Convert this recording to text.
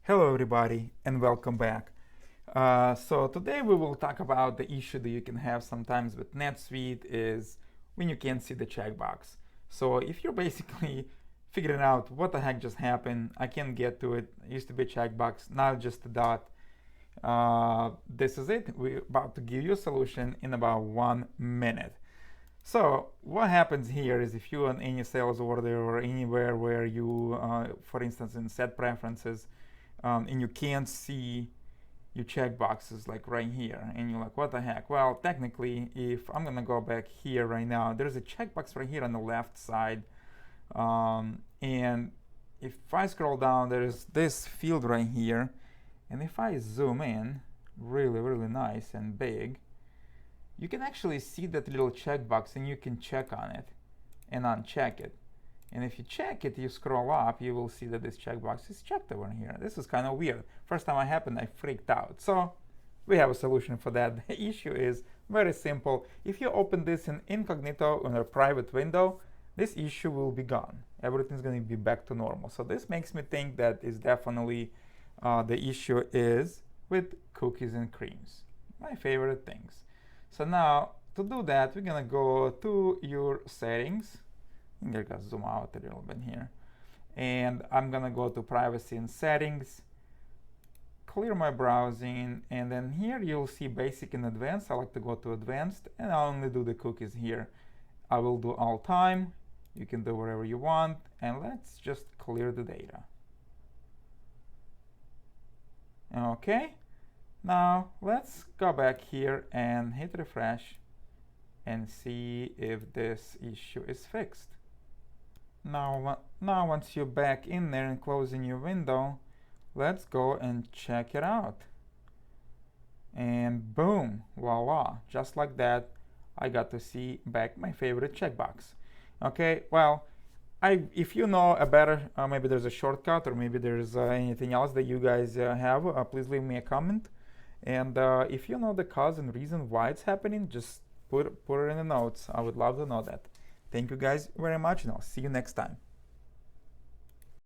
Hello everybody and welcome back. So today we will talk about the issue that you can have sometimes with NetSuite is when you can't see the checkbox. So if you're basically figuring out what the heck just happened, I can't get to it. It used to be a checkbox, now just a dot. This is it. We're about to give you a solution in about 1 minute. So what happens here is if you're on any sales order or anywhere where you, for instance, in set preferences, and you can't see your checkboxes like right here, and you're like, what the heck? Well, technically, if I'm gonna go back here right now, there's a checkbox right here on the left side, and if I scroll down, there's this field right here, and if I zoom in, really nice and big, you can actually see that little checkbox, and you can check on it and uncheck it. And if you check it, you scroll up, you will see that this checkbox is checked over here. This is kind of weird. First time it happened, I freaked out. So we have a solution for that. The issue is very simple. If you open this in incognito on a private window, this issue will be gone. Everything's going to be back to normal. So this makes me think that is definitely the issue is with cookies and creams, my favorite things. So now to do that, we're going to go to your settings. I'm going to zoom out a little bit here. And I'm going to go to privacy and settings, clear my browsing, and then here you'll see basic and advanced. I like to go to advanced, and I'll only do the cookies here. I will do all time. You can do whatever you want, and let's just clear the data. Okay, now let's go back here and hit refresh and see if this issue is fixed. Now once you're back in there and closing your window, let's go and check it out. And boom, voila, just like that, I got to see back my favorite checkbox. Okay, well, if you know a better, maybe there's a shortcut or maybe there's anything else that you guys have, please leave me a comment. And if you know the cause and reason why it's happening, just put it in the notes. I would love to know that. Thank you guys very much, and I'll see you next time.